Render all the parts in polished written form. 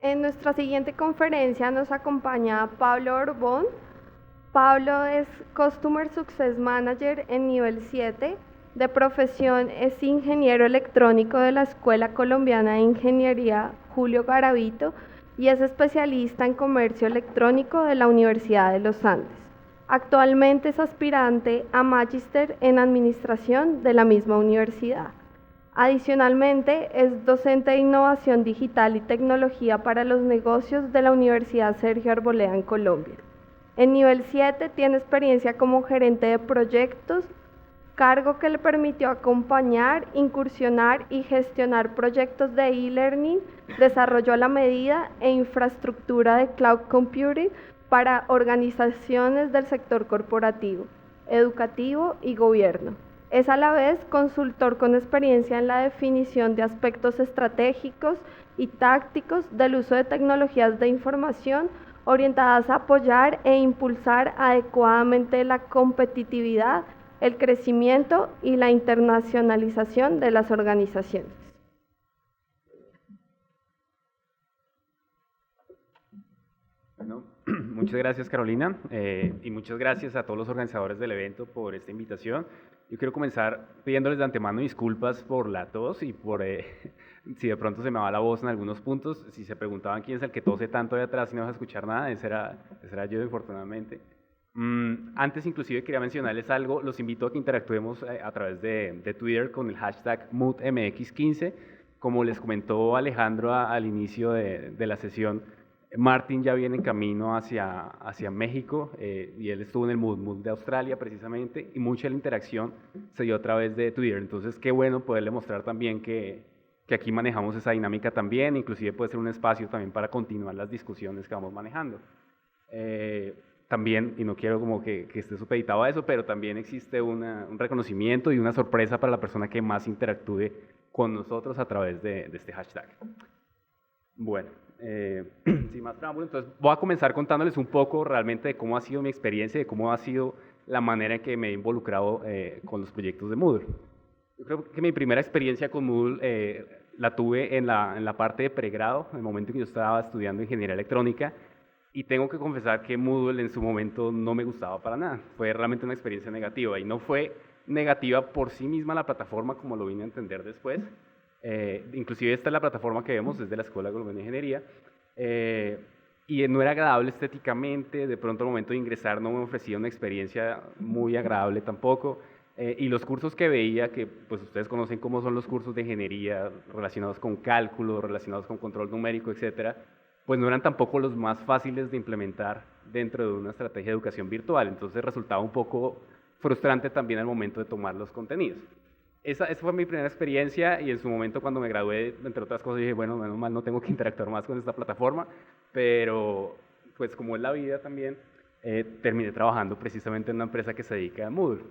En nuestra siguiente conferencia nos acompaña Pablo Orbón. Pablo es Customer Success Manager en nivel 7. De profesión es ingeniero electrónico de la Escuela Colombiana de Ingeniería Julio Garavito y es especialista en comercio electrónico de la Universidad de los Andes. Actualmente es aspirante a Magíster en Administración de la misma universidad. Adicionalmente, es docente de Innovación Digital y Tecnología para los Negocios de la Universidad Sergio Arboleda en Colombia. En nivel 7 tiene experiencia como gerente de proyectos, cargo que le permitió acompañar, incursionar y gestionar proyectos de e-learning, desarrollo a la medida e infraestructura de cloud computing para organizaciones del sector corporativo, educativo y gobierno. Es a la vez consultor con experiencia en la definición de aspectos estratégicos y tácticos del uso de tecnologías de información orientadas a apoyar e impulsar adecuadamente la competitividad, el crecimiento y la internacionalización de las organizaciones. Bueno, muchas gracias, Carolina, y muchas gracias a todos los organizadores del evento por esta invitación. Yo quiero comenzar pidiéndoles de antemano disculpas por la tos y por si de pronto se me va la voz en algunos puntos. Si se preguntaban quién es el que tose tanto de atrás y no vas a escuchar nada, ese era yo, infortunadamente. Antes inclusive quería mencionarles algo, los invito a que interactuemos a través de Twitter con el hashtag MoodMX15. Como les comentó Alejandro al inicio de la sesión, Martin ya viene en camino hacia México y él estuvo en el Mood de Australia precisamente y mucha de la interacción se dio a través de Twitter. Entonces qué bueno poderle mostrar también que aquí manejamos esa dinámica también, inclusive puede ser un espacio también para continuar las discusiones que vamos manejando. También, y no quiero como que esté supeditado a eso, pero también existe un reconocimiento y una sorpresa para la persona que más interactúe con nosotros a través de este hashtag. Bueno, sin más preámbulo, entonces voy a comenzar contándoles un poco realmente de cómo ha sido mi experiencia, de cómo ha sido la manera en que me he involucrado con los proyectos de Moodle. Yo creo que mi primera experiencia con Moodle la tuve en la parte de pregrado, en el momento en que yo estaba estudiando ingeniería electrónica, y tengo que confesar que Moodle en su momento no me gustaba para nada. Fue realmente una experiencia negativa, y no fue negativa por sí misma la plataforma, como lo vine a entender después. Inclusive esta es la plataforma que vemos, es de la Escuela Colombiana de Ingeniería, y no era agradable estéticamente. De pronto al momento de ingresar no me ofrecía una experiencia muy agradable tampoco, y los cursos que veía, que pues ustedes conocen cómo son los cursos de ingeniería relacionados con cálculo, relacionados con control numérico, etcétera, pues no eran tampoco los más fáciles de implementar dentro de una estrategia de educación virtual. Entonces resultaba un poco frustrante también al momento de tomar los contenidos. Esa fue mi primera experiencia, y en su momento cuando me gradué, entre otras cosas, dije, bueno, menos mal no tengo que interactuar más con esta plataforma, pero pues como es la vida también, terminé trabajando precisamente en una empresa que se dedica a Moodle.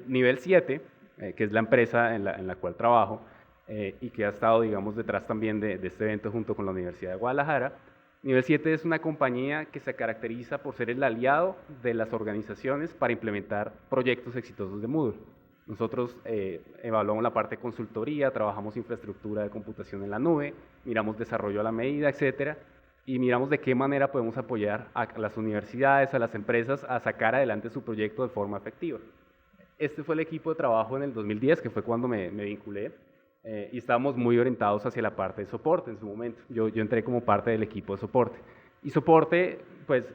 Nivel 7, que es la empresa en la cual trabajo, y que ha estado, digamos, detrás también de este evento junto con la Universidad de Guadalajara. Nivel 7 es una compañía que se caracteriza por ser el aliado de las organizaciones para implementar proyectos exitosos de Moodle. Nosotros evaluamos la parte de consultoría, trabajamos infraestructura de computación en la nube, miramos desarrollo a la medida, etcétera, y miramos de qué manera podemos apoyar a las universidades, a las empresas a sacar adelante su proyecto de forma efectiva. Este fue el equipo de trabajo en el 2010, que fue cuando me vinculé, y estábamos muy orientados hacia la parte de soporte en su momento. Yo entré como parte del equipo de soporte. Y soporte, pues,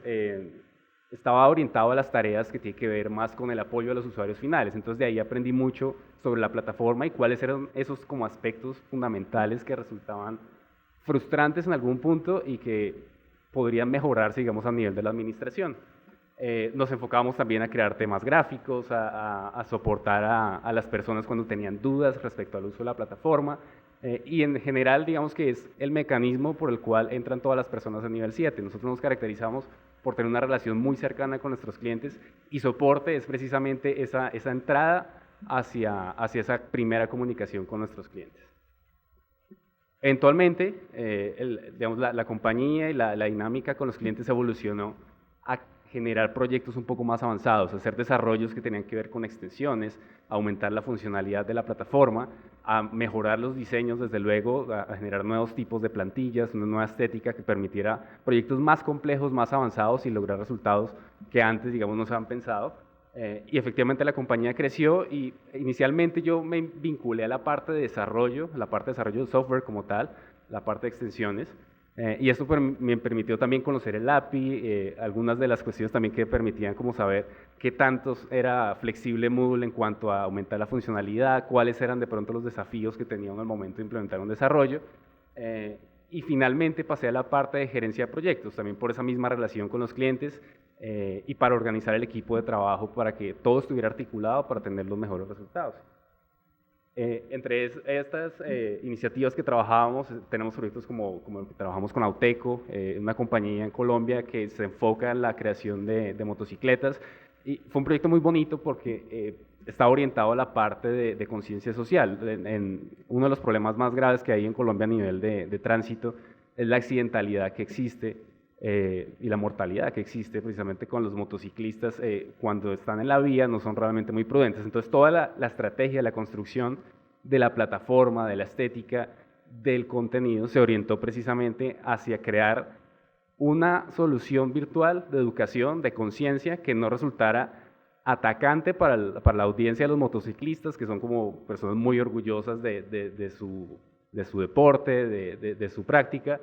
estaba orientado a las tareas que tienen que ver más con el apoyo a los usuarios finales. Entonces de ahí aprendí mucho sobre la plataforma y cuáles eran esos como aspectos fundamentales que resultaban frustrantes en algún punto y que podrían mejorarse, digamos, a nivel de la administración. Nos enfocábamos también a crear temas gráficos, a soportar a las personas cuando tenían dudas respecto al uso de la plataforma, y en general, digamos que es el mecanismo por el cual entran todas las personas a nivel 7. Nosotros nos caracterizamos por tener una relación muy cercana con nuestros clientes, y soporte es precisamente esa entrada hacia esa primera comunicación con nuestros clientes. Eventualmente, digamos, la compañía y la dinámica con los clientes evolucionó a generar proyectos un poco más avanzados, hacer desarrollos que tenían que ver con extensiones, aumentar la funcionalidad de la plataforma, a mejorar los diseños, desde luego, a generar nuevos tipos de plantillas, una nueva estética que permitiera proyectos más complejos, más avanzados y lograr resultados que antes, digamos, no se han pensado. Y efectivamente la compañía creció y inicialmente yo me vinculé a la parte de desarrollo, de software como tal, la parte de extensiones. Y esto me permitió también conocer el API, algunas de las cuestiones también que permitían como saber qué tantos era flexible Moodle en cuanto a aumentar la funcionalidad, cuáles eran de pronto los desafíos que tenía uno al momento de implementar un desarrollo. Y finalmente pasé a la parte de gerencia de proyectos, también por esa misma relación con los clientes y para organizar el equipo de trabajo para que todo estuviera articulado para tener los mejores resultados. Entre estas iniciativas que trabajábamos, tenemos proyectos como el que trabajamos con Auteco, una compañía en Colombia que se enfoca en la creación de motocicletas. Y fue un proyecto muy bonito porque está orientado a la parte de conciencia social. Uno de los problemas más graves que hay en Colombia a nivel de tránsito es la accidentalidad que existe y la mortalidad que existe precisamente con los motociclistas cuando están en la vía, no son realmente muy prudentes. Entonces toda la estrategia, la construcción de la plataforma, de la estética, del contenido se orientó precisamente hacia crear una solución virtual de educación, de conciencia, que no resultara atacante para la audiencia de los motociclistas, que son como personas muy orgullosas de su deporte, de su práctica,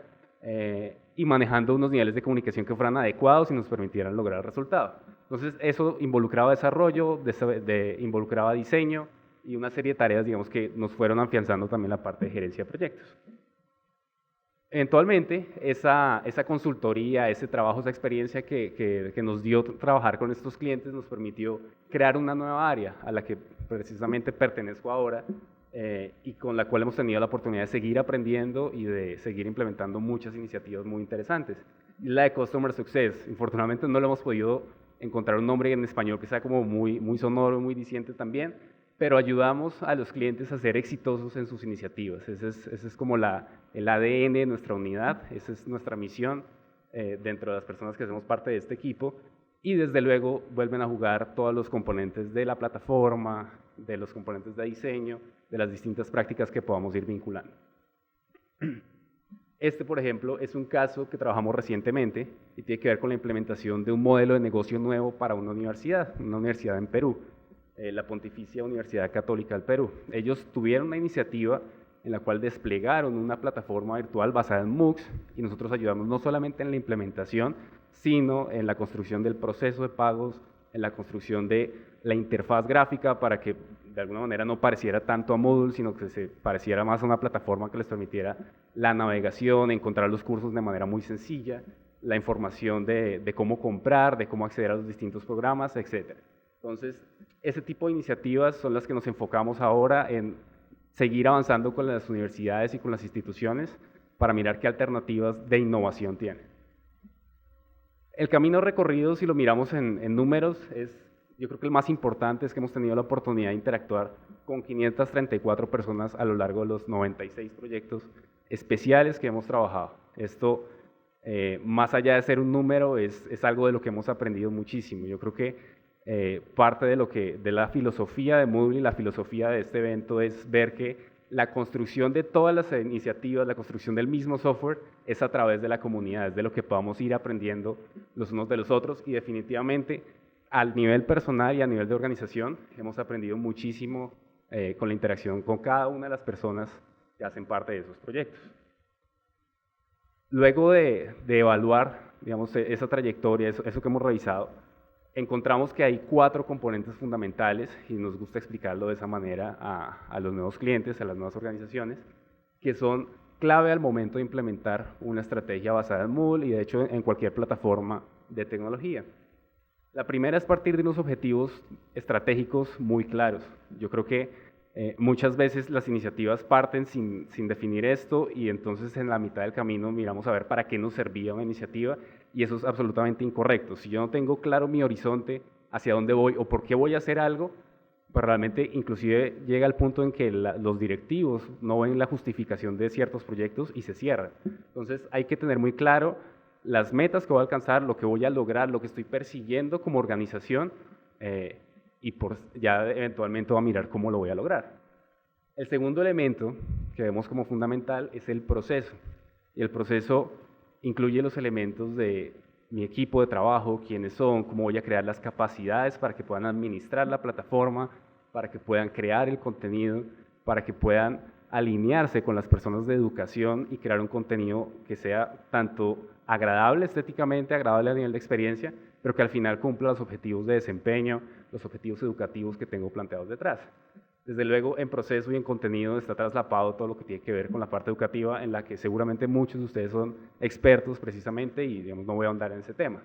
y manejando unos niveles de comunicación que fueran adecuados y nos permitieran lograr el resultado. Entonces, eso involucraba desarrollo, involucraba diseño y una serie de tareas, digamos, que nos fueron afianzando también la parte de gerencia de proyectos. Eventualmente, esa consultoría, ese trabajo, esa experiencia que nos dio trabajar con estos clientes nos permitió crear una nueva área a la que precisamente pertenezco ahora, y con la cual hemos tenido la oportunidad de seguir aprendiendo y de seguir implementando muchas iniciativas muy interesantes. La de Customer Success, infortunadamente no lo hemos podido encontrar un nombre en español que sea como muy sonoro, muy diciente también, pero ayudamos a los clientes a ser exitosos en sus iniciativas. Ese es como el ADN de nuestra unidad, esa es nuestra misión dentro de las personas que hacemos parte de este equipo. Y desde luego vuelven a jugar todos los componentes de la plataforma, de los componentes de diseño, de las distintas prácticas que podamos ir vinculando. Este, por ejemplo, es un caso que trabajamos recientemente y tiene que ver con la implementación de un modelo de negocio nuevo para una universidad en Perú, la Pontificia Universidad Católica del Perú. Ellos tuvieron una iniciativa en la cual desplegaron una plataforma virtual basada en MOOCs y nosotros ayudamos no solamente en la implementación, sino en la construcción del proceso de pagos, en la construcción de la interfaz gráfica para que de alguna manera no pareciera tanto a Moodle, sino que se pareciera más a una plataforma que les permitiera la navegación, encontrar los cursos de manera muy sencilla, la información de cómo comprar, de cómo acceder a los distintos programas, etc. Entonces, ese tipo de iniciativas son las que nos enfocamos ahora en seguir avanzando con las universidades y con las instituciones para mirar qué alternativas de innovación tienen. El camino recorrido, si lo miramos en números, yo creo que el más importante es que hemos tenido la oportunidad de interactuar con 534 personas a lo largo de los 96 proyectos especiales que hemos trabajado. Esto, más allá de ser un número, es algo de lo que hemos aprendido muchísimo. Yo creo que parte de la filosofía de Moodle y la filosofía de este evento es ver que la construcción de todas las iniciativas, la construcción del mismo software es a través de la comunidad, es de lo que podamos ir aprendiendo los unos de los otros y definitivamente al nivel personal y a nivel de organización hemos aprendido muchísimo con la interacción con cada una de las personas que hacen parte de esos proyectos. Luego de evaluar, digamos, esa trayectoria, eso que hemos revisado, encontramos que hay 4 componentes fundamentales y nos gusta explicarlo de esa manera a los nuevos clientes, a las nuevas organizaciones, que son clave al momento de implementar una estrategia basada en Moodle y de hecho en cualquier plataforma de tecnología. La primera es partir de unos objetivos estratégicos muy claros. Yo creo que muchas veces las iniciativas parten sin definir esto y entonces en la mitad del camino miramos a ver para qué nos servía una iniciativa y eso es absolutamente incorrecto. Si yo no tengo claro mi horizonte, hacia dónde voy o por qué voy a hacer algo, pues realmente inclusive llega al punto en que los directivos no ven la justificación de ciertos proyectos y se cierran. Entonces hay que tener muy claro las metas que voy a alcanzar, lo que voy a lograr, lo que estoy persiguiendo como organización, y ya eventualmente voy a mirar cómo lo voy a lograr. El segundo elemento que vemos como fundamental es el proceso, y el proceso incluye los elementos de mi equipo de trabajo, quiénes son, cómo voy a crear las capacidades para que puedan administrar la plataforma, para que puedan crear el contenido, para que puedan alinearse con las personas de educación y crear un contenido que sea tanto agradable estéticamente, agradable a nivel de experiencia, pero que al final cumpla los objetivos de desempeño, los objetivos educativos que tengo planteados detrás. Desde luego, en proceso y en contenido está traslapado todo lo que tiene que ver con la parte educativa, en la que seguramente muchos de ustedes son expertos precisamente y digamos, no voy a ahondar en ese tema.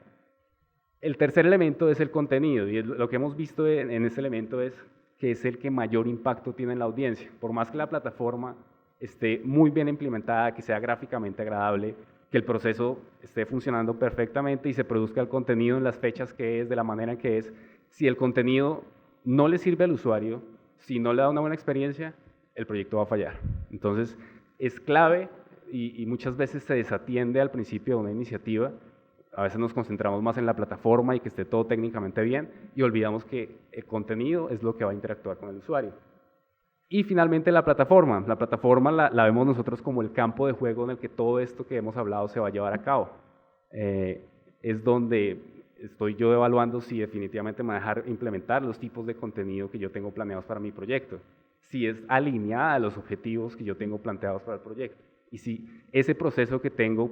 El tercer elemento es el contenido, y lo que hemos visto en ese elemento es que es el que mayor impacto tiene en la audiencia. Por más que la plataforma esté muy bien implementada, que sea gráficamente agradable, que el proceso esté funcionando perfectamente y se produzca el contenido en las fechas que es, de la manera que es, si el contenido no le sirve al usuario, si no le da una buena experiencia, el proyecto va a fallar. Entonces, es clave y muchas veces se desatiende al principio de una iniciativa. A veces nos concentramos más en la plataforma y que esté todo técnicamente bien y olvidamos que el contenido es lo que va a interactuar con el usuario. Y finalmente la plataforma. La plataforma la vemos nosotros como el campo de juego en el que todo esto que hemos hablado se va a llevar a cabo. Es donde estoy yo evaluando si definitivamente me va a dejar implementar los tipos de contenido que yo tengo planeados para mi proyecto, si es alineada a los objetivos que yo tengo planteados para el proyecto, y si ese proceso que tengo,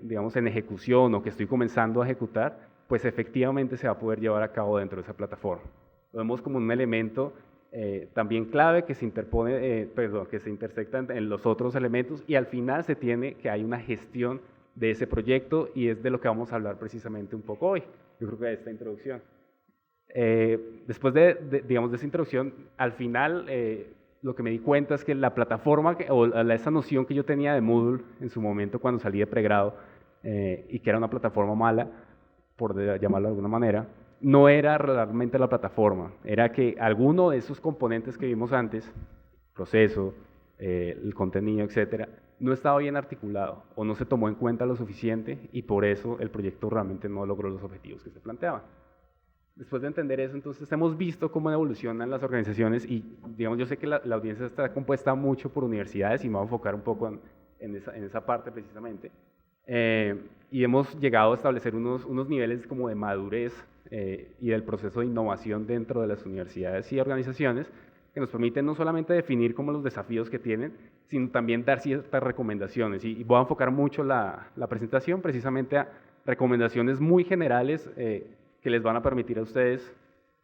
digamos, en ejecución o que estoy comenzando a ejecutar, pues efectivamente se va a poder llevar a cabo dentro de esa plataforma. Lo vemos como un elemento también clave que se interpone, que se intersecta en los otros elementos, y al final se tiene que hay una gestión de ese proyecto, y es de lo que vamos a hablar precisamente un poco hoy, yo creo que de esta introducción. Después digamos, de esa introducción, al final lo que me di cuenta es que la plataforma, esa noción que yo tenía de Moodle en su momento cuando salí de pregrado, y que era una plataforma mala, por llamarlo de alguna manera, no era realmente la plataforma, era que alguno de esos componentes que vimos antes, proceso, el contenido, etcétera, no estaba bien articulado o no se tomó en cuenta lo suficiente, y por eso el proyecto realmente no logró los objetivos que se planteaban. Después de entender eso, entonces hemos visto cómo evolucionan las organizaciones, y digamos, yo sé que la audiencia está compuesta mucho por universidades y me voy a enfocar un poco en esa parte precisamente, y hemos llegado a establecer unos niveles como de madurez y del proceso de innovación dentro de las universidades y organizaciones, que nos permiten no solamente definir como los desafíos que tienen, sino también dar ciertas recomendaciones. Y voy a enfocar mucho la presentación precisamente a recomendaciones muy generales que les van a permitir a ustedes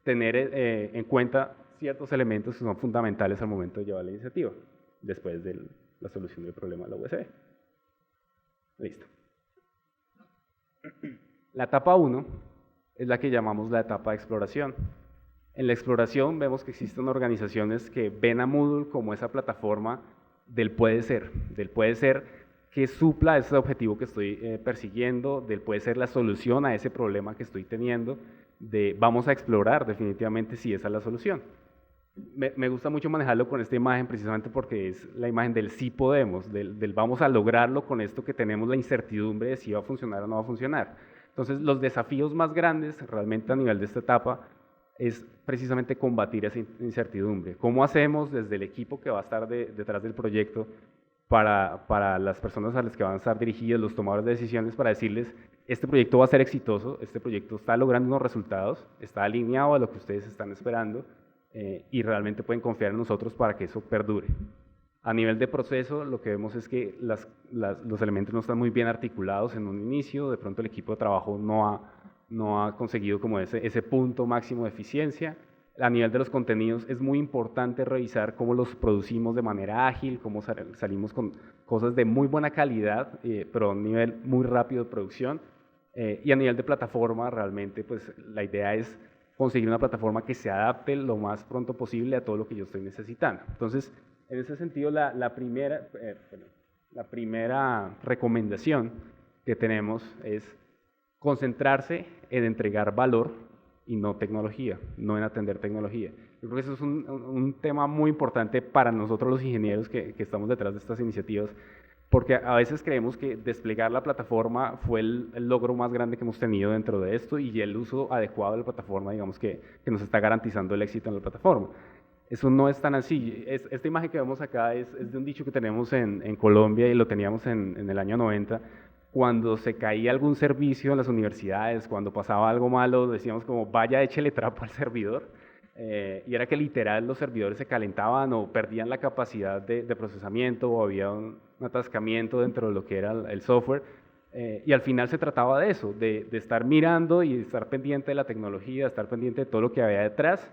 tener en cuenta ciertos elementos que son fundamentales al momento de llevar la iniciativa, después de la solución del problema de la USB. Listo. La etapa 1 es la que llamamos la etapa de exploración. En la exploración vemos que existen organizaciones que ven a Moodle como esa plataforma del puede ser que supla ese objetivo que estoy persiguiendo, del puede ser la solución a ese problema que estoy teniendo, de vamos a explorar definitivamente si esa es la solución. Me gusta mucho manejarlo con esta imagen precisamente porque es la imagen del sí podemos, del vamos a lograrlo con esto que tenemos la incertidumbre de si va a funcionar o no va a funcionar. Entonces, los desafíos más grandes realmente a nivel de esta etapa es precisamente combatir esa incertidumbre. ¿Cómo hacemos desde el equipo que va a estar detrás del proyecto para las personas a las que van a estar dirigidos, los tomadores de decisiones, para decirles, este proyecto va a ser exitoso, este proyecto está logrando unos resultados, está alineado a lo que ustedes están esperando, y realmente pueden confiar en nosotros para que eso perdure? A nivel de proceso, lo que vemos es que los elementos no están muy bien articulados en un inicio, de pronto el equipo de trabajo no ha conseguido como ese punto máximo de eficiencia. A nivel de los contenidos es muy importante revisar cómo los producimos de manera ágil, cómo salimos con cosas de muy buena calidad, pero a un nivel muy rápido de producción. Y a nivel de plataforma, realmente pues, la idea es conseguir una plataforma que se adapte lo más pronto posible a todo lo que yo estoy necesitando. Entonces, en ese sentido, la primera recomendación que tenemos es concentrarse en entregar valor y no tecnología, no en atender tecnología. Yo creo que eso es un tema muy importante para nosotros los ingenieros que estamos detrás de estas iniciativas, porque a veces creemos que desplegar la plataforma fue el logro más grande que hemos tenido dentro de esto y el uso adecuado de la plataforma, digamos, que nos está garantizando el éxito en la plataforma. Eso no es tan así. Esta imagen que vemos acá es de un dicho que tenemos en Colombia y lo teníamos en el año 90. Cuando se caía algún servicio en las universidades, cuando pasaba algo malo, decíamos como, vaya, échele trapo al servidor. Y era que literal los servidores se calentaban o perdían la capacidad de procesamiento o había un atascamiento dentro de lo que era el software. Y al final se trataba de eso, de estar mirando y estar pendiente de la tecnología, estar pendiente de todo lo que había detrás,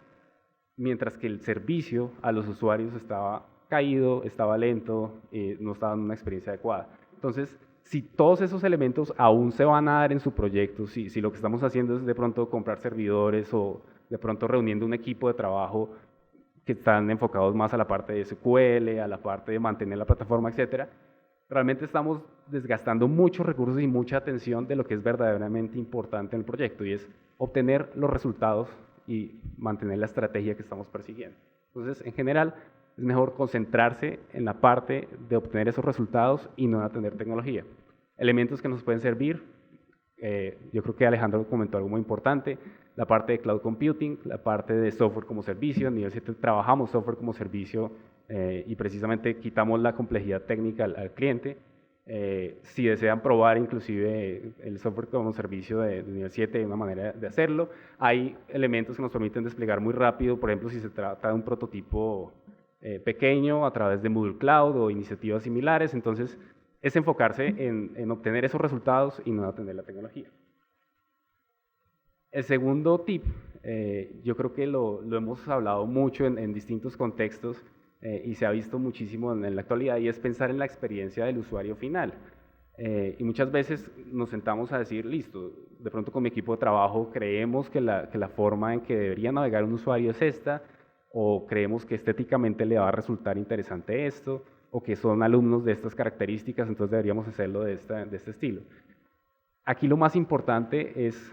mientras que el servicio a los usuarios estaba caído, estaba lento, no estaba dando una experiencia adecuada. Entonces, si todos esos elementos aún se van a dar en su proyecto, si lo que estamos haciendo es de pronto comprar servidores o de pronto reuniendo un equipo de trabajo que están enfocados más a la parte de SQL, a la parte de mantener la plataforma, etcétera, realmente estamos desgastando muchos recursos y mucha atención de lo que es verdaderamente importante en el proyecto, y es obtener los resultados y mantener la estrategia que estamos persiguiendo. Entonces, en general, es mejor concentrarse en la parte de obtener esos resultados y no en atender tecnología. Elementos que nos pueden servir, yo creo que Alejandro comentó algo muy importante, la parte de cloud computing, la parte de software como servicio. En nivel 7 trabajamos software como servicio y precisamente quitamos la complejidad técnica al cliente. Si desean probar inclusive el software como servicio de nivel 7, hay una manera de hacerlo. Hay elementos que nos permiten desplegar muy rápido, por ejemplo, si se trata de un prototipo pequeño a través de Moodle Cloud o iniciativas similares. Entonces, es enfocarse en obtener esos resultados y no atender la tecnología. El segundo tip, yo creo que lo hemos hablado mucho en distintos contextos y se ha visto muchísimo en la actualidad, y es pensar en la experiencia del usuario final. Y muchas veces nos sentamos a decir, listo, de pronto con mi equipo de trabajo creemos que la forma en que debería navegar un usuario es esta, o creemos que estéticamente le va a resultar interesante esto, o que son alumnos de estas características, entonces deberíamos hacerlo de este estilo. Aquí lo más importante es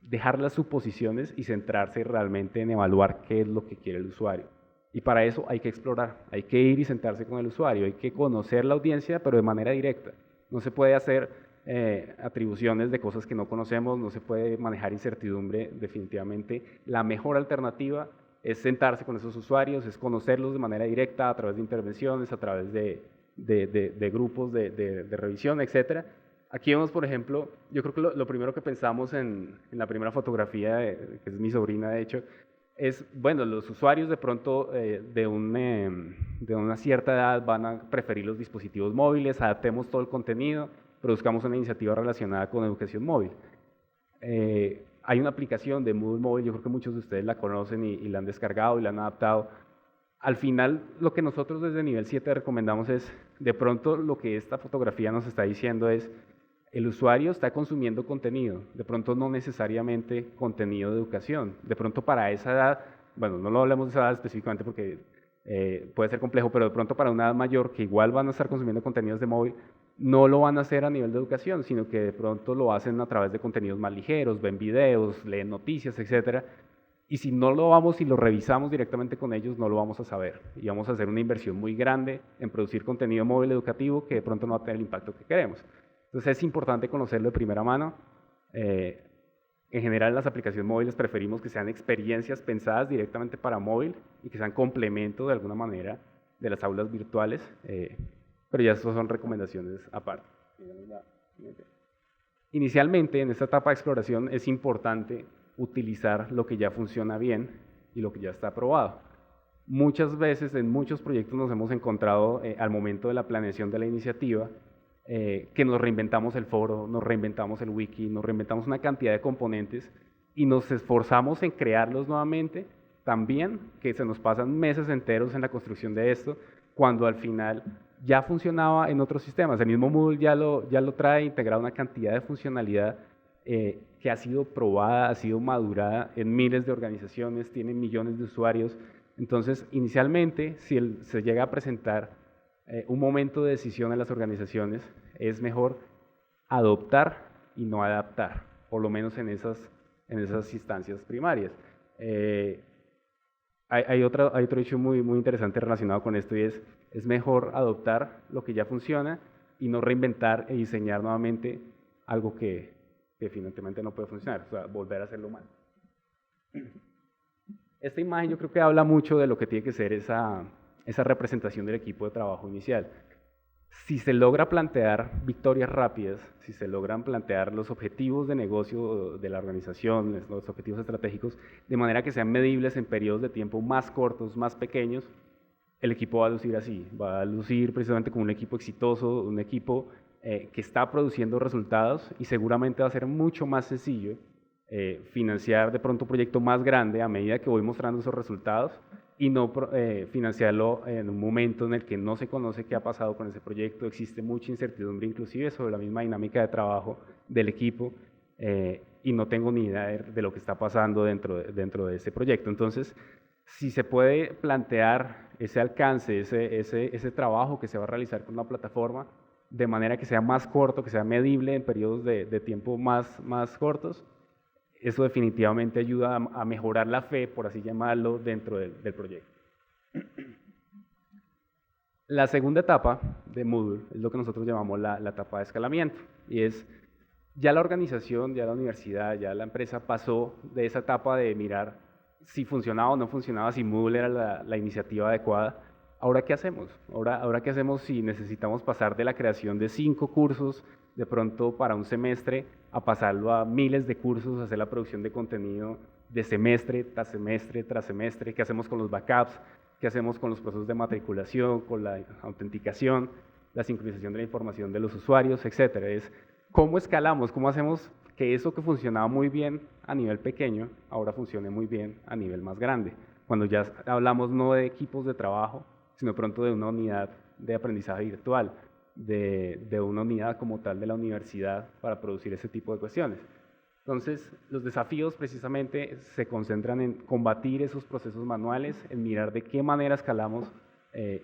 dejar las suposiciones y centrarse realmente en evaluar qué es lo que quiere el usuario. Y para eso hay que explorar, hay que ir y sentarse con el usuario, hay que conocer la audiencia, pero de manera directa. No se puede hacer atribuciones de cosas que no conocemos, no se puede manejar incertidumbre. Definitivamente la mejor alternativa es sentarse con esos usuarios, es conocerlos de manera directa a través de intervenciones, a través de grupos de revisión, etcétera. Aquí vemos, por ejemplo, yo creo que lo primero que pensamos en la primera fotografía, que es mi sobrina de hecho, es, bueno, los usuarios de pronto de una cierta edad van a preferir los dispositivos móviles, adaptemos todo el contenido, produzcamos una iniciativa relacionada con educación móvil. Hay una aplicación de Moodle Móvil, yo creo que muchos de ustedes la conocen y la han descargado y la han adaptado. Al final, lo que nosotros desde nivel 7 recomendamos es, de pronto lo que esta fotografía nos está diciendo es, el usuario está consumiendo contenido, de pronto no necesariamente contenido de educación. De pronto para esa edad, bueno, no lo hablemos de esa edad específicamente porque puede ser complejo, pero de pronto para una edad mayor que igual van a estar consumiendo contenidos de móvil, no lo van a hacer a nivel de educación, sino que de pronto lo hacen a través de contenidos más ligeros, ven videos, leen noticias, etcétera. Y si no lo vamos y lo revisamos directamente con ellos, no lo vamos a saber. Y vamos a hacer una inversión muy grande en producir contenido móvil educativo que de pronto no va a tener el impacto que queremos. Entonces es importante conocerlo de primera mano. En general, en las aplicaciones móviles preferimos que sean experiencias pensadas directamente para móvil y que sean complemento de alguna manera de las aulas virtuales, pero ya estas son recomendaciones aparte. Inicialmente, en esta etapa de exploración, es importante utilizar lo que ya funciona bien y lo que ya está aprobado. Muchas veces, en muchos proyectos nos hemos encontrado al momento de la planeación de la iniciativa, que nos reinventamos el foro, nos reinventamos el wiki, nos reinventamos una cantidad de componentes y nos esforzamos en crearlos nuevamente, también que se nos pasan meses enteros en la construcción de esto, cuando al final ya funcionaba en otros sistemas. El mismo Moodle ya lo trae integrado una cantidad de funcionalidad que ha sido probada, ha sido madurada en miles de organizaciones, tiene millones de usuarios. Entonces, inicialmente, si se llega a presentar un momento de decisión en las organizaciones, es mejor adoptar y no adaptar, por lo menos en esas instancias primarias. Hay otro hecho muy interesante relacionado con esto, y es mejor adoptar lo que ya funciona y no reinventar e diseñar nuevamente algo que definitivamente no puede funcionar, o sea, volver a hacerlo mal. Esta imagen yo creo que habla mucho de lo que tiene que ser esa representación del equipo de trabajo inicial. Si se logra plantear victorias rápidas, si se logran plantear los objetivos de negocio de la organización, los objetivos estratégicos, de manera que sean medibles en periodos de tiempo más cortos, más pequeños, el equipo va a lucir así, va a lucir precisamente como un equipo exitoso, un equipo que está produciendo resultados, y seguramente va a ser mucho más sencillo financiar de pronto un proyecto más grande a medida que voy mostrando esos resultados, y no financiarlo en un momento en el que no se conoce qué ha pasado con ese proyecto, existe mucha incertidumbre inclusive sobre la misma dinámica de trabajo del equipo, y no tengo ni idea de lo que está pasando dentro de ese proyecto. Entonces, si se puede plantear ese alcance, ese trabajo que se va a realizar con una plataforma, de manera que sea más corto, que sea medible en periodos de tiempo más cortos, eso definitivamente ayuda a mejorar la fe, por así llamarlo, dentro del proyecto. La segunda etapa de Moodle es lo que nosotros llamamos la etapa de escalamiento, y es ya la organización, ya la universidad, ya la empresa pasó de esa etapa de mirar si funcionaba o no funcionaba, si Moodle era la iniciativa adecuada. ¿Ahora qué hacemos? Ahora qué hacemos si necesitamos pasar de la creación de 5 cursos de pronto para un semestre a pasarlo a miles de cursos, hacer la producción de contenido de semestre tras semestre tras semestre? ¿Qué hacemos con los backups? ¿Qué hacemos con los procesos de matriculación, con la autenticación, la sincronización de la información de los usuarios, etcétera? Es cómo escalamos, cómo hacemos que eso que funcionaba muy bien a nivel pequeño ahora funcione muy bien a nivel más grande, cuando ya hablamos no de equipos de trabajo, sino pronto de una unidad de aprendizaje virtual, de una unidad como tal de la universidad para producir ese tipo de cuestiones. Entonces, los desafíos precisamente se concentran en combatir esos procesos manuales, en mirar de qué manera escalamos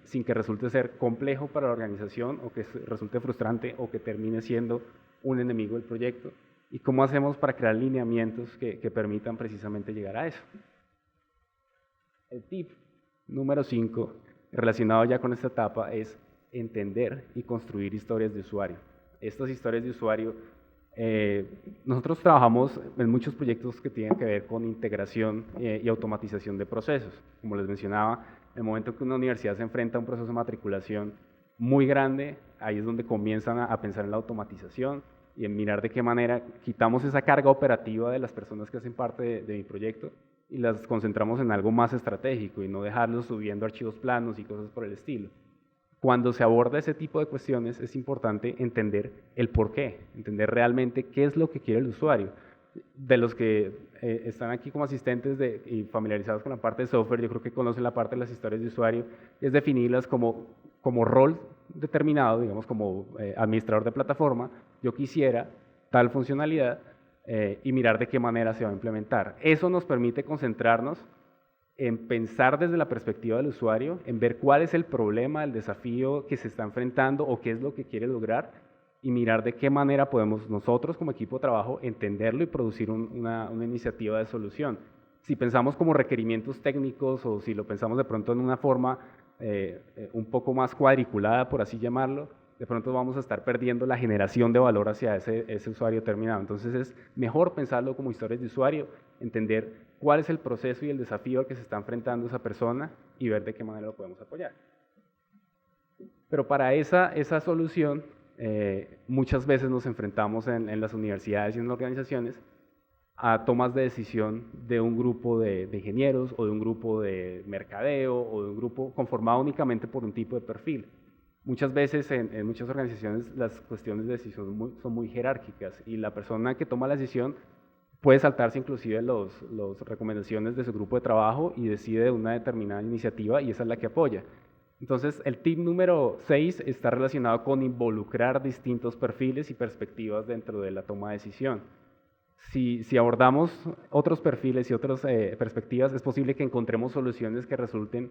sin que resulte ser complejo para la organización, o que resulte frustrante, o que termine siendo un enemigo del proyecto, y cómo hacemos para crear lineamientos que permitan precisamente llegar a eso. El tip número 5, relacionado ya con esta etapa, es entender y construir historias de usuario. Estas historias de usuario, nosotros trabajamos en muchos proyectos que tienen que ver con integración y automatización de procesos. Como les mencionaba, en el momento que una universidad se enfrenta a un proceso de matriculación muy grande, ahí es donde comienzan a pensar en la automatización y en mirar de qué manera quitamos esa carga operativa de las personas que hacen parte de mi proyecto y las concentramos en algo más estratégico, y no dejarlos subiendo archivos planos y cosas por el estilo. Cuando se aborda ese tipo de cuestiones es importante entender el por qué, entender realmente qué es lo que quiere el usuario. De los que están aquí como asistentes y familiarizados con la parte de software, yo creo que conocen la parte de las historias de usuario, es definirlas como rol determinado, digamos como administrador de plataforma. Yo quisiera tal funcionalidad y mirar de qué manera se va a implementar. Eso nos permite concentrarnos en pensar desde la perspectiva del usuario, en ver cuál es el problema, el desafío que se está enfrentando o qué es lo que quiere lograr, y mirar de qué manera podemos nosotros como equipo de trabajo entenderlo y producir una iniciativa de solución. Si pensamos como requerimientos técnicos, o si lo pensamos de pronto en una forma un poco más cuadriculada, por así llamarlo, de pronto vamos a estar perdiendo la generación de valor hacia ese usuario terminado. Entonces es mejor pensarlo como historias de usuario, entender cuál es el proceso y el desafío al que se está enfrentando esa persona y ver de qué manera lo podemos apoyar. Pero para esa solución, muchas veces nos enfrentamos en las universidades y en las organizaciones a tomas de decisión de un grupo de ingenieros, o de un grupo de mercadeo, o de un grupo conformado únicamente por un tipo de perfil. Muchas veces en muchas organizaciones las cuestiones de decisión son muy jerárquicas, y la persona que toma la decisión puede saltarse inclusive las recomendaciones de su grupo de trabajo y decide una determinada iniciativa, y esa es la que apoya. Entonces, el tip número 6 está relacionado con involucrar distintos perfiles y perspectivas dentro de la toma de decisión. Si abordamos otros perfiles y otras perspectivas, es posible que encontremos soluciones que resulten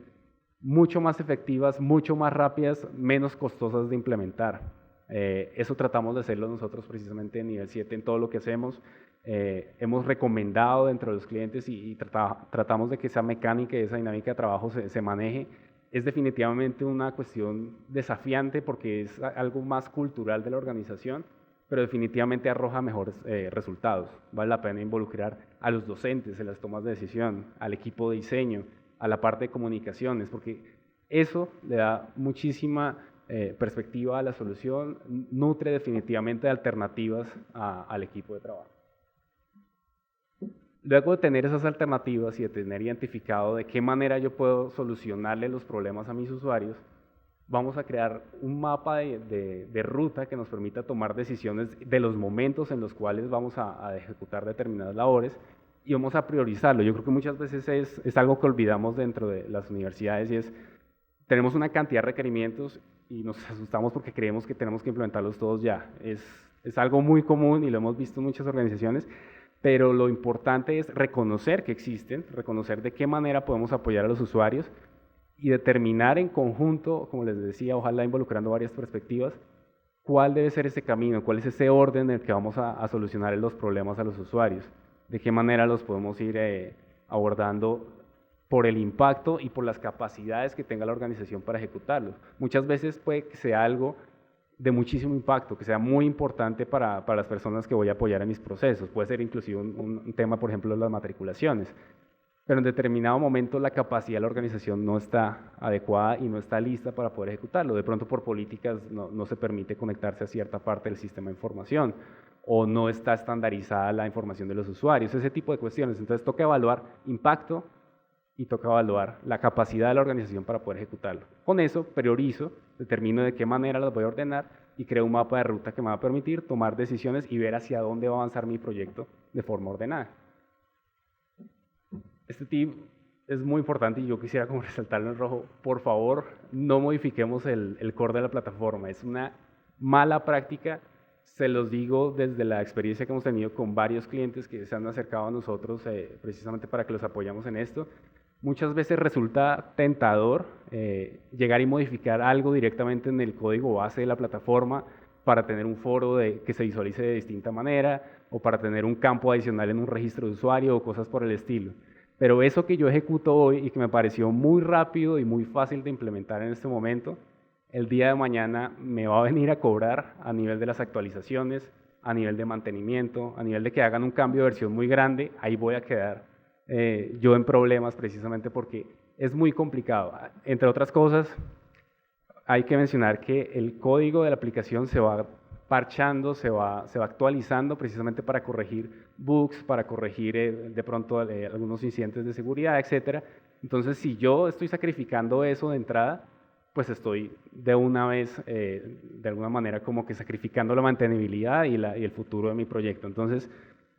mucho más efectivas, mucho más rápidas, menos costosas de implementar. Eso tratamos de hacerlo nosotros precisamente en nivel 7 en todo lo que hacemos. Hemos recomendado dentro de los clientes y tratamos de que esa mecánica y esa dinámica de trabajo se maneje es definitivamente una cuestión desafiante porque es algo más cultural de la organización, pero definitivamente arroja mejores resultados. Vale la pena involucrar a los docentes en las tomas de decisión, al equipo de diseño, a la parte de comunicaciones, porque eso le da muchísima perspectiva a la solución, nutre definitivamente de alternativas al equipo de trabajo. Luego de tener esas alternativas y de tener identificado de qué manera yo puedo solucionarle los problemas a mis usuarios, vamos a crear un mapa de ruta que nos permita tomar decisiones de los momentos en los cuales vamos a ejecutar determinadas labores y vamos a priorizarlo. Yo creo que muchas veces es algo que olvidamos dentro de las universidades y es, tenemos una cantidad de requerimientos y nos asustamos porque creemos que tenemos que implementarlos todos ya. Es algo muy común y lo hemos visto en muchas organizaciones, pero lo importante es reconocer que existen, reconocer de qué manera podemos apoyar a los usuarios y determinar en conjunto, como les decía, ojalá involucrando varias perspectivas, cuál debe ser ese camino, cuál es ese orden en el que vamos a solucionar los problemas a los usuarios, de qué manera los podemos ir abordando por el impacto y por las capacidades que tenga la organización para ejecutarlos. Muchas veces puede que sea algo de muchísimo impacto, que sea muy importante para las personas que voy a apoyar en mis procesos. Puede ser inclusive un tema, por ejemplo, de las matriculaciones. Pero en determinado momento la capacidad de la organización no está adecuada y no está lista para poder ejecutarlo. De pronto por políticas no se permite conectarse a cierta parte del sistema de información o no está estandarizada la información de los usuarios, ese tipo de cuestiones. Entonces toca evaluar impacto y toca evaluar la capacidad de la organización para poder ejecutarlo. Con eso priorizo, determino de qué manera las voy a ordenar y creo un mapa de ruta que me va a permitir tomar decisiones y ver hacia dónde va a avanzar mi proyecto de forma ordenada. Este tip es muy importante y yo quisiera como resaltarlo en rojo. Por favor, no modifiquemos el core de la plataforma. Es una mala práctica. Se los digo desde la experiencia que hemos tenido con varios clientes que se han acercado a nosotros precisamente para que los apoyamos en esto. Muchas veces resulta tentador llegar y modificar algo directamente en el código base de la plataforma para tener un foro que se visualice de distinta manera o para tener un campo adicional en un registro de usuario o cosas por el estilo. Pero eso que yo ejecuto hoy y que me pareció muy rápido y muy fácil de implementar en este momento, el día de mañana me va a venir a cobrar a nivel de las actualizaciones, a nivel de mantenimiento, a nivel de que hagan un cambio de versión muy grande, ahí voy a quedar yo en problemas precisamente porque es muy complicado. Entre otras cosas, hay que mencionar que el código de la aplicación se va parchando, se va actualizando precisamente para corregir bugs, para corregir de pronto algunos incidentes de seguridad, etc. Entonces, si yo estoy sacrificando eso de entrada, pues estoy de una vez, de alguna manera, como que sacrificando la mantenibilidad y el futuro de mi proyecto. Entonces,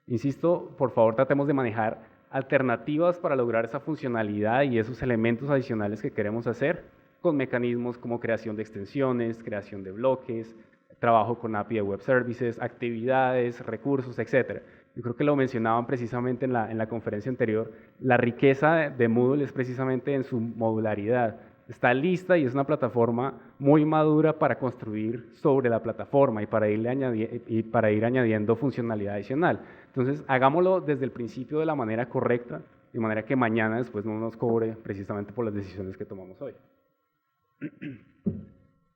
insisto, por favor, tratemos de manejar alternativas para lograr esa funcionalidad y esos elementos adicionales que queremos hacer con mecanismos como creación de extensiones, creación de bloques, trabajo con API de Web Services, actividades, recursos, etc. Yo creo que lo mencionaban precisamente en la conferencia anterior. La riqueza de Moodle es precisamente en su modularidad. Está lista y es una plataforma muy madura para construir sobre la plataforma y para ir añadiendo funcionalidad adicional. Entonces, hagámoslo desde el principio de la manera correcta, de manera que mañana después no nos cobre precisamente por las decisiones que tomamos hoy.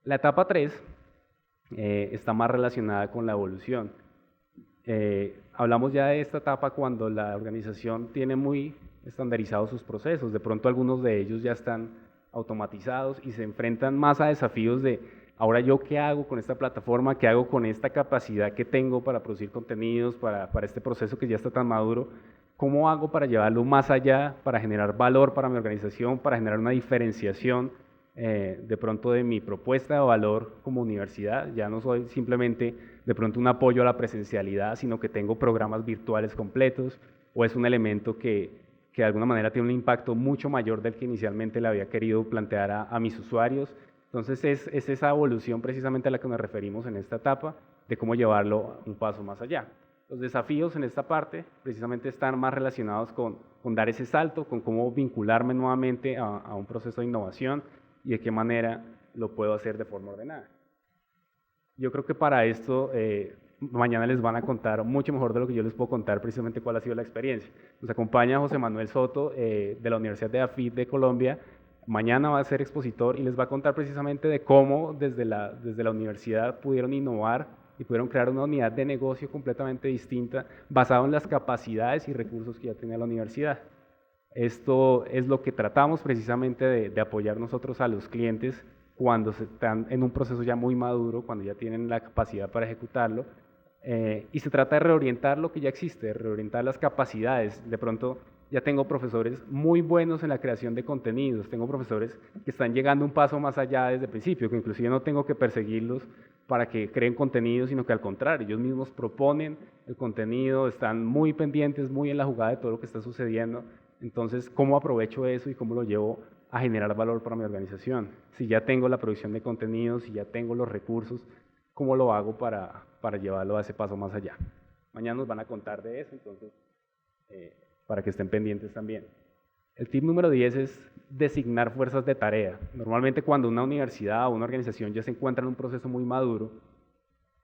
La etapa 3 está más relacionada con la evolución. Hablamos ya de esta etapa cuando la organización tiene muy estandarizados sus procesos. De pronto algunos de ellos ya están automatizados y se enfrentan más a desafíos de ahora yo qué hago con esta plataforma, qué hago con esta capacidad que tengo para producir contenidos, para este proceso que ya está tan maduro, cómo hago para llevarlo más allá, para generar valor para mi organización, para generar una diferenciación de pronto de mi propuesta de valor como universidad. Ya no soy simplemente de pronto un apoyo a la presencialidad, sino que tengo programas virtuales completos o es un elemento que de alguna manera tiene un impacto mucho mayor del que inicialmente le había querido plantear a mis usuarios. Entonces es esa evolución precisamente a la que nos referimos en esta etapa, de cómo llevarlo un paso más allá. Los desafíos en esta parte precisamente están más relacionados con dar ese salto, con cómo vincularme nuevamente a un proceso de innovación y de qué manera lo puedo hacer de forma ordenada. Yo creo que para esto mañana les van a contar mucho mejor de lo que yo les puedo contar precisamente cuál ha sido la experiencia. Nos acompaña José Manuel Soto de la Universidad de AFIT de Colombia, Mañana va a ser expositor y les va a contar precisamente de cómo desde la universidad pudieron innovar y pudieron crear una unidad de negocio completamente distinta basada en las capacidades y recursos que ya tenía la universidad. Esto es lo que tratamos precisamente de apoyar nosotros a los clientes cuando están en un proceso ya muy maduro, cuando ya tienen la capacidad para ejecutarlo, y se trata de reorientar lo que ya existe, de reorientar las capacidades. De pronto ya tengo profesores muy buenos en la creación de contenidos, tengo profesores que están llegando un paso más allá desde el principio, que inclusive no tengo que perseguirlos para que creen contenido, sino que al contrario, ellos mismos proponen el contenido, están muy pendientes, muy en la jugada de todo lo que está sucediendo. Entonces, ¿cómo aprovecho eso y cómo lo llevo a generar valor para mi organización? Si ya tengo la producción de contenidos, si ya tengo los recursos, ¿cómo lo hago para llevarlo a ese paso más allá? Mañana nos van a contar de eso, entonces, para que estén pendientes también. El tip número 10 es designar fuerzas de tarea. Normalmente cuando una universidad o una organización ya se encuentra en un proceso muy maduro,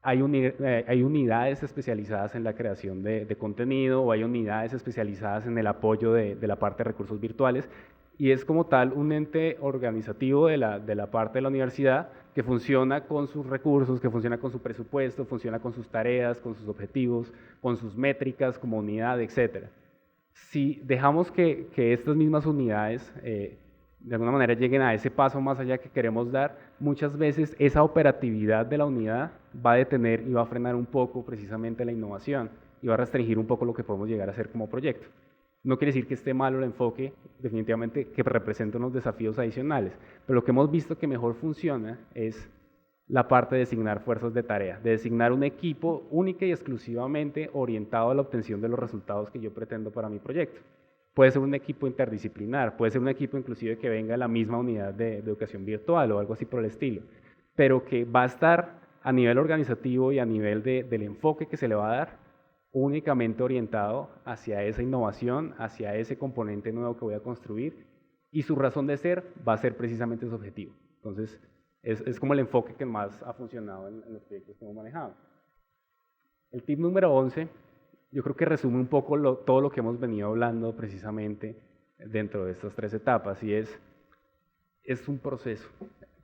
hay unidades especializadas en la creación de contenido o hay unidades especializadas en el apoyo de la parte de recursos virtuales y es como tal un ente organizativo de la parte de la universidad que funciona con sus recursos, que funciona con su presupuesto, funciona con sus tareas, con sus objetivos, con sus métricas como unidad, etc. Si dejamos que estas mismas unidades de alguna manera lleguen a ese paso más allá que queremos dar, muchas veces esa operatividad de la unidad va a detener y va a frenar un poco precisamente la innovación y va a restringir un poco lo que podemos llegar a hacer como proyecto. No quiere decir que esté malo el enfoque, definitivamente que representa unos desafíos adicionales, pero lo que hemos visto que mejor funciona es la parte de designar fuerzas de tarea, de designar un equipo única y exclusivamente orientado a la obtención de los resultados que yo pretendo para mi proyecto. Puede ser un equipo interdisciplinar, puede ser un equipo inclusive que venga de la misma unidad de educación virtual o algo así por el estilo, pero que va a estar a nivel organizativo y a nivel del enfoque que se le va a dar únicamente orientado hacia esa innovación, hacia ese componente nuevo que voy a construir y su razón de ser va a ser precisamente ese objetivo. Entonces, es como el enfoque que más ha funcionado en los proyectos que hemos manejado. El tip número 11, yo creo que resume un poco todo lo que hemos venido hablando precisamente dentro de estas 3 etapas y es un proceso.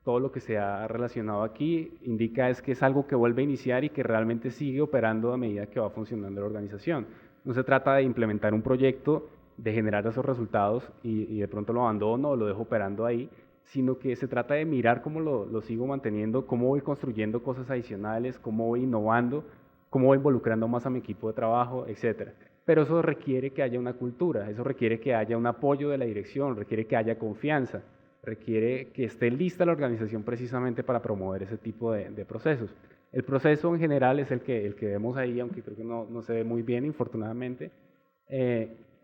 Todo lo que se ha relacionado aquí indica es que es algo que vuelve a iniciar y que realmente sigue operando a medida que va funcionando la organización. No se trata de implementar un proyecto, de generar esos resultados y de pronto lo abandono o lo dejo operando ahí, sino que se trata de mirar cómo lo sigo manteniendo, cómo voy construyendo cosas adicionales, cómo voy innovando, cómo voy involucrando más a mi equipo de trabajo, etc. Pero eso requiere que haya una cultura, eso requiere que haya un apoyo de la dirección, requiere que haya confianza, requiere que esté lista la organización precisamente para promover ese tipo de procesos. El proceso en general es el que vemos ahí, aunque creo que no se ve muy bien, infortunadamente,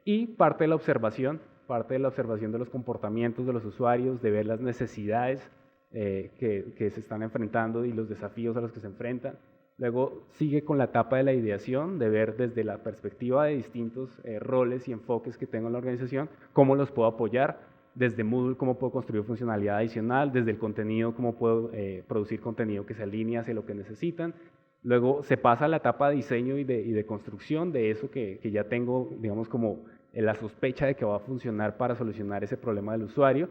y parte de la observación de los comportamientos de los usuarios, de ver las necesidades que se están enfrentando y los desafíos a los que se enfrentan. Luego sigue con la etapa de la ideación, de ver desde la perspectiva de distintos roles y enfoques que tengo en la organización, cómo los puedo apoyar, desde Moodle cómo puedo construir funcionalidad adicional, desde el contenido cómo puedo producir contenido que se alinee hacia lo que necesitan. Luego se pasa a la etapa de diseño y de construcción de eso que ya tengo, digamos, como la sospecha de que va a funcionar para solucionar ese problema del usuario.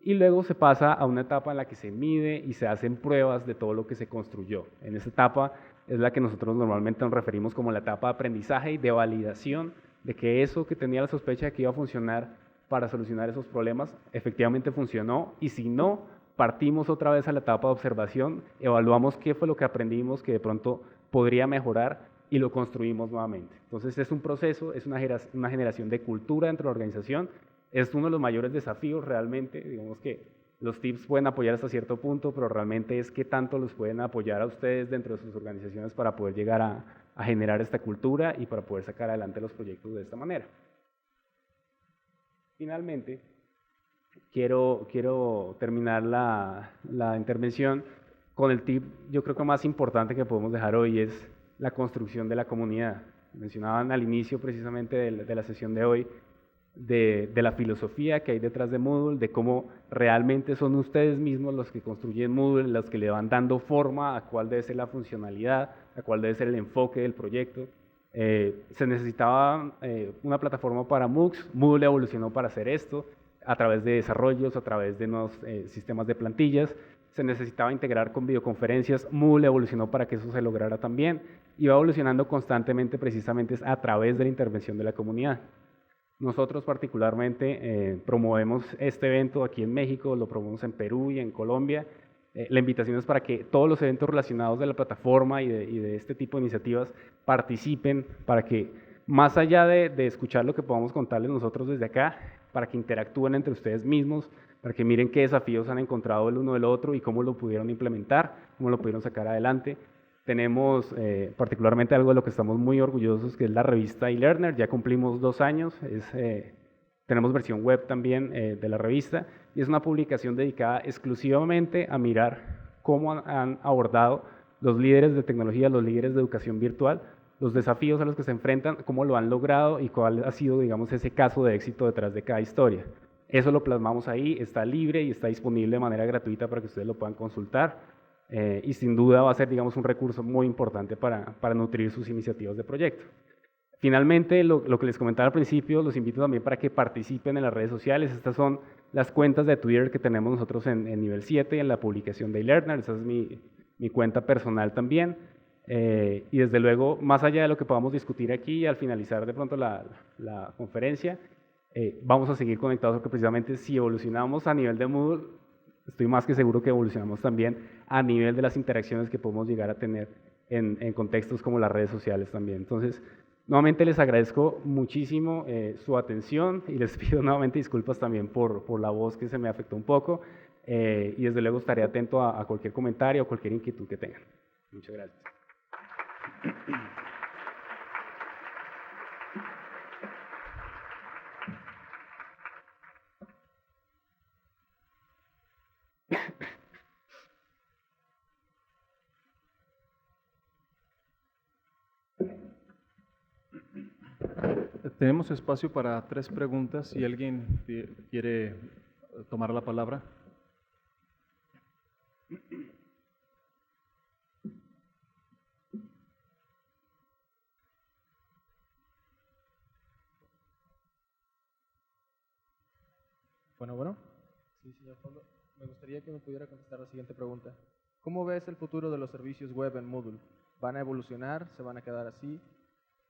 Y luego se pasa a una etapa en la que se mide y se hacen pruebas de todo lo que se construyó. En esa etapa es la que nosotros normalmente nos referimos como la etapa de aprendizaje y de validación de que eso que tenía la sospecha de que iba a funcionar para solucionar esos problemas efectivamente funcionó y si no, partimos otra vez a la etapa de observación, evaluamos qué fue lo que aprendimos que de pronto podría mejorar y lo construimos nuevamente. Entonces es un proceso, es una generación de cultura dentro de la organización. Es uno de los mayores desafíos realmente, digamos que los tips pueden apoyar hasta cierto punto, pero realmente es qué tanto los pueden apoyar a ustedes dentro de sus organizaciones para poder llegar a generar esta cultura y para poder sacar adelante los proyectos de esta manera. Finalmente, quiero terminar la intervención con el tip, yo creo que más importante que podemos dejar hoy es la construcción de la comunidad. Mencionaban al inicio precisamente de la sesión de hoy, de la filosofía que hay detrás de Moodle, de cómo realmente son ustedes mismos los que construyen Moodle, los que le van dando forma a cuál debe ser la funcionalidad, a cuál debe ser el enfoque del proyecto. Se necesitaba una plataforma para MOOCs, Moodle evolucionó para hacer esto, a través de desarrollos, a través de nuevos sistemas de plantillas. Se necesitaba integrar con videoconferencias. Moodle evolucionó para que eso se lograra también, y va evolucionando constantemente precisamente a través de la intervención de la comunidad. Nosotros particularmente promovemos este evento aquí en México, lo promovemos en Perú y en Colombia. La invitación es para que todos los eventos relacionados de la plataforma y de este tipo de iniciativas participen, para que más allá de escuchar lo que podamos contarles nosotros desde acá, para que interactúen entre ustedes mismos, para que miren qué desafíos han encontrado el uno del otro y cómo lo pudieron implementar, cómo lo pudieron sacar adelante. Tenemos particularmente algo de lo que estamos muy orgullosos, que es la revista eLearner. Ya cumplimos 2 años, tenemos versión web también de la revista, y es una publicación dedicada exclusivamente a mirar cómo han abordado los líderes de tecnología, los líderes de educación virtual, los desafíos a los que se enfrentan, cómo lo han logrado y cuál ha sido, digamos, ese caso de éxito detrás de cada historia. Eso lo plasmamos ahí, está libre y está disponible de manera gratuita para que ustedes lo puedan consultar, y sin duda va a ser, digamos, un recurso muy importante para nutrir sus iniciativas de proyecto. Finalmente, lo que les comentaba al principio, los invito también para que participen en las redes sociales. Estas son las cuentas de Twitter que tenemos nosotros en nivel 7 y en la publicación de eLearner. Esa es mi cuenta personal también. Y desde luego, más allá de lo que podamos discutir aquí, al finalizar de pronto la conferencia, vamos a seguir conectados, porque precisamente si evolucionamos a nivel de Moodle, estoy más que seguro que evolucionamos también a nivel de las interacciones que podemos llegar a tener en contextos como las redes sociales también. Entonces, nuevamente les agradezco muchísimo su atención, y les pido nuevamente disculpas también por la voz, que se me afectó un poco, y desde luego estaré atento a cualquier comentario o cualquier inquietud que tengan. Muchas gracias. Tenemos espacio para 3 preguntas. Si alguien quiere tomar la palabra. Bueno. Sí, señor Pablo. Me gustaría que me pudiera contestar la siguiente pregunta. ¿Cómo ves el futuro de los servicios web en Moodle? ¿Van a evolucionar? ¿Se van a quedar así?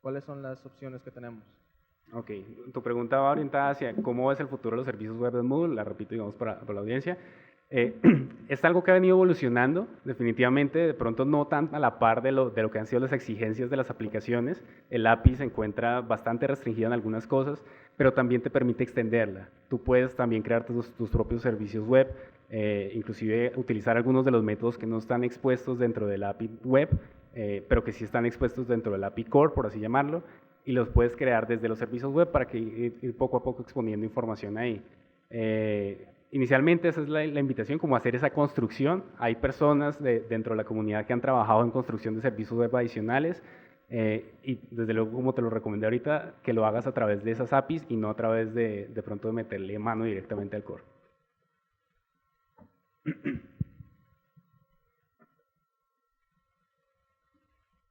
¿Cuáles son las opciones que tenemos? Ok, tu pregunta va orientada hacia cómo es el futuro de los servicios web de Moodle. La repito, digamos, para la audiencia. Es algo que ha venido evolucionando, definitivamente, de pronto no tan a la par de lo que han sido las exigencias de las aplicaciones. El API se encuentra bastante restringido en algunas cosas, pero también te permite extenderla. Tú puedes también crear tus propios servicios web, inclusive utilizar algunos de los métodos que no están expuestos dentro del API web, pero que sí están expuestos dentro del API Core, por así llamarlo, y los puedes crear desde los servicios web para que ir poco a poco exponiendo información ahí. Inicialmente esa es la invitación, como hacer esa construcción. Hay personas dentro de la comunidad que han trabajado en construcción de servicios web adicionales, y desde luego, como te lo recomendé ahorita, que lo hagas a través de esas APIs y no a través de pronto de meterle mano directamente al core.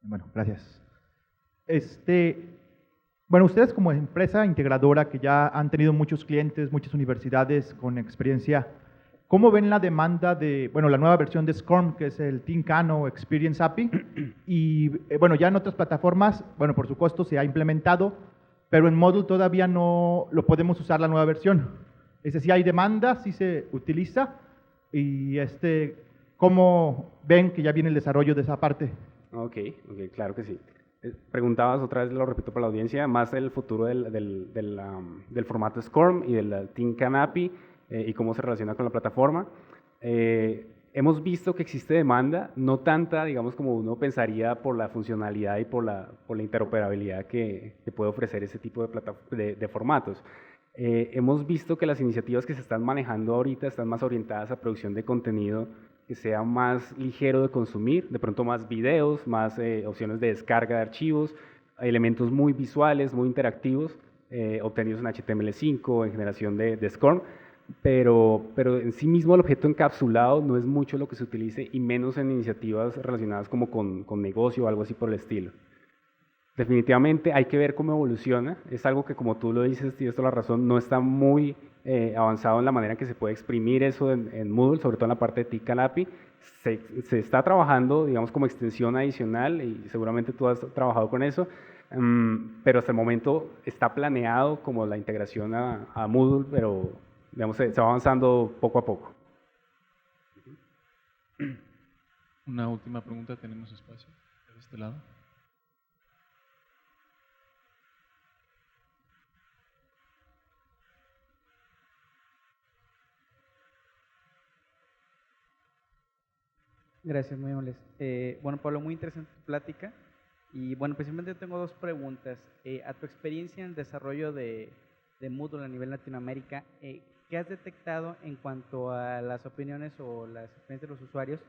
Bueno, gracias. Bueno, ustedes como empresa integradora que ya han tenido muchos clientes, muchas universidades con experiencia, ¿cómo ven la demanda de, bueno, la nueva versión de SCORM, que es el Tincano Experience API? Y, bueno, ya en otras plataformas, bueno, por su costo se ha implementado, pero en Moodle todavía no lo podemos usar la nueva versión. Es decir, hay demanda, sí se utiliza, y ¿cómo ven que ya viene el desarrollo de esa parte? Ok, claro que sí. Preguntabas otra vez, lo repito para la audiencia, más el futuro del formato SCORM y del Tinkan API, y cómo se relaciona con la plataforma. Hemos visto que existe demanda, no tanta, digamos, como uno pensaría, por la funcionalidad y por la interoperabilidad que puede ofrecer ese tipo de formatos. Hemos visto que las iniciativas que se están manejando ahorita están más orientadas a producción de contenido que sea más ligero de consumir, de pronto más videos, más opciones de descarga de archivos, elementos muy visuales, muy interactivos, obtenidos en HTML5, en generación de SCORM, pero en sí mismo el objeto encapsulado no es mucho lo que se utilice, y menos en iniciativas relacionadas como con negocio o algo así por el estilo. Definitivamente hay que ver cómo evoluciona. Es algo que, como tú lo dices, tienes toda la razón, no está muy avanzado en la manera en que se puede exprimir eso en Moodle, sobre todo en la parte de TIC and API. Se está trabajando, digamos, como extensión adicional y seguramente tú has trabajado con eso, pero hasta el momento está planeado como la integración a Moodle, pero digamos, se va avanzando poco a poco. Una última pregunta, tenemos espacio de este lado. Gracias, muy amables. Bueno, Pablo, muy interesante tu plática. Y bueno, principalmente tengo dos preguntas. A tu experiencia en el desarrollo de Moodle a nivel Latinoamérica, ¿qué has detectado en cuanto a las opiniones o las experiencias de los usuarios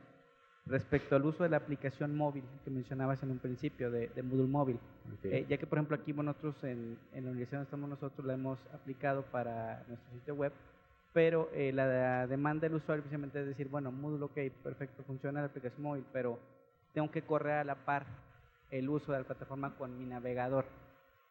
respecto al uso de la aplicación móvil que mencionabas en un principio de Moodle móvil? Okay. Ya que, por ejemplo, aquí nosotros en la universidad donde estamos nosotros la hemos aplicado para nuestro sitio web, pero la demanda del usuario precisamente es decir, bueno, Moodle, ok, perfecto, funciona la aplicación móvil, pero tengo que correr a la par el uso de la plataforma con mi navegador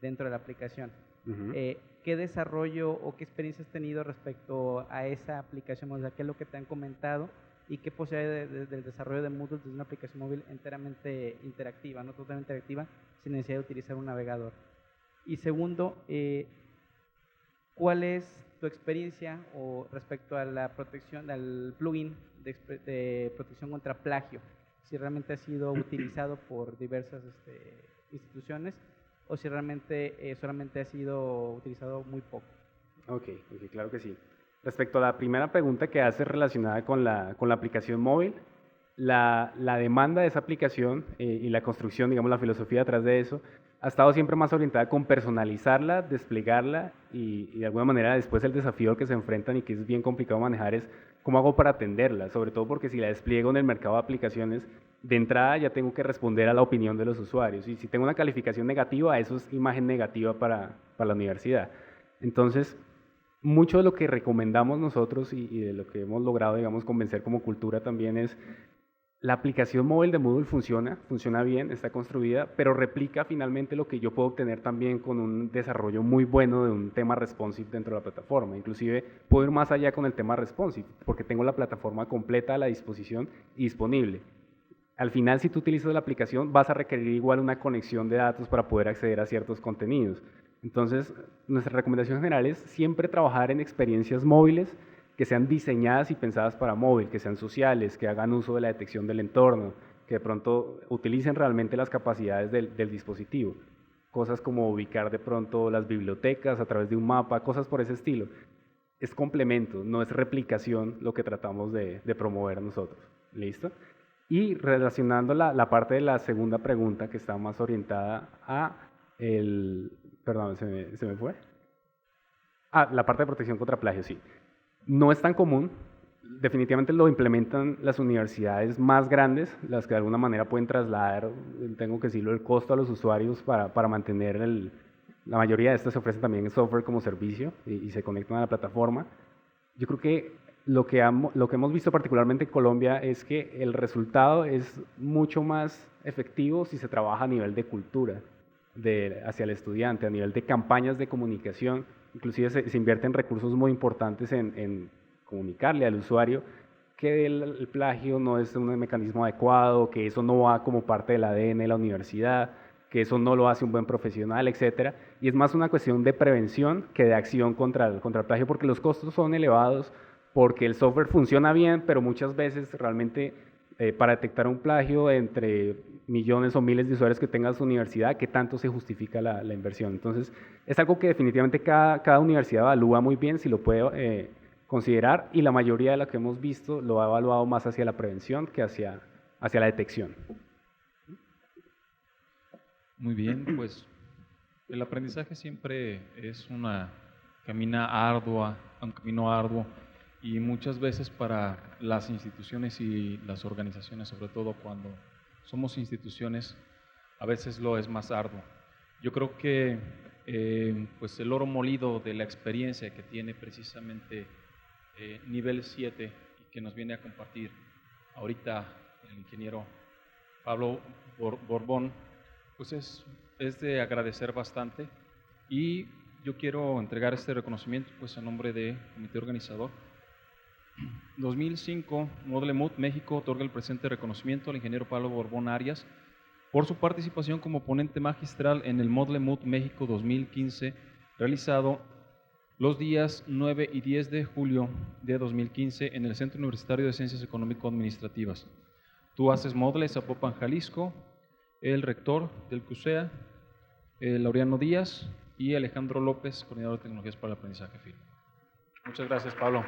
dentro de la aplicación. ¿Qué desarrollo o qué experiencia has tenido respecto a esa aplicación? O sea, ¿qué es lo que te han comentado y qué posibilidades del desarrollo de Moodle desde una aplicación móvil enteramente interactiva, no totalmente interactiva, sin necesidad de utilizar un navegador? Y segundo, ¿cuál es tu experiencia o respecto a la protección, al plugin de protección contra plagio? Si realmente ha sido utilizado por diversas instituciones o si realmente solamente ha sido utilizado muy poco. Ok, claro que sí. Respecto a la primera pregunta que hace relacionada con la aplicación móvil, la demanda de esa aplicación y la construcción, digamos, la filosofía detrás de eso, ha estado siempre más orientada con personalizarla, desplegarla y de alguna manera después el desafío al que se enfrentan y que es bien complicado manejar es cómo hago para atenderla, sobre todo porque si la despliego en el mercado de aplicaciones, de entrada ya tengo que responder a la opinión de los usuarios y si tengo una calificación negativa, eso es imagen negativa para la universidad. Entonces, mucho de lo que recomendamos nosotros y de lo que hemos logrado, digamos, convencer como cultura también es la aplicación móvil de Moodle funciona bien, está construida, pero replica finalmente lo que yo puedo obtener también con un desarrollo muy bueno de un tema responsive dentro de la plataforma. Inclusive puedo ir más allá con el tema responsive, porque tengo la plataforma completa a la disposición y disponible. Al final, si tú utilizas la aplicación, vas a requerir igual una conexión de datos para poder acceder a ciertos contenidos. Entonces, nuestra recomendación general es siempre trabajar en experiencias móviles que sean diseñadas y pensadas para móvil, que sean sociales, que hagan uso de la detección del entorno, que de pronto utilicen realmente las capacidades del dispositivo. Cosas como ubicar de pronto las bibliotecas a través de un mapa, cosas por ese estilo. Es complemento, no es replicación lo que tratamos de promover nosotros. ¿Listo? Y relacionando la parte de la segunda pregunta que está más orientada a perdón, se me fue. La parte de protección contra plagio, sí. No es tan común, definitivamente lo implementan las universidades más grandes, las que de alguna manera pueden trasladar, tengo que decirlo, el costo a los usuarios para mantener la mayoría de estas se ofrecen también software como servicio y se conectan a la plataforma. Yo creo que lo que hemos visto particularmente en Colombia es que el resultado es mucho más efectivo si se trabaja a nivel de cultura hacia el estudiante, a nivel de campañas de comunicación. Inclusive se invierten recursos muy importantes en comunicarle al usuario que el plagio no es un mecanismo adecuado, que eso no va como parte del ADN de la universidad, que eso no lo hace un buen profesional, etc. Y es más una cuestión de prevención que de acción contra el plagio, porque los costos son elevados, porque el software funciona bien, pero muchas veces realmente para detectar un plagio entre millones o miles de usuarios que tenga su universidad, ¿qué tanto se justifica la inversión? Entonces, es algo que definitivamente cada universidad evalúa muy bien si lo puede considerar y la mayoría de lo que hemos visto lo ha evaluado más hacia la prevención que hacia la detección. Muy bien, pues el aprendizaje siempre es un camino arduo y muchas veces para las instituciones y las organizaciones, sobre todo cuando somos instituciones, a veces lo es más arduo. Yo creo que pues el oro molido de la experiencia que tiene precisamente nivel 7 y que nos viene a compartir ahorita el ingeniero Pablo Borbón, pues es es de agradecer bastante y yo quiero entregar este reconocimiento pues a nombre del comité organizador. 2005, Model Mood México otorga el presente reconocimiento al ingeniero Pablo Borbón Arias por su participación como ponente magistral en el Model Mood México 2015, realizado los días 9 y 10 de julio de 2015 en el Centro Universitario de Ciencias Económico-Administrativas. Tú haces Model Zapopan, Jalisco, el rector del CUSEA, Laureano Díaz y Alejandro López, coordinador de tecnologías para el aprendizaje FIL. Muchas gracias, Pablo.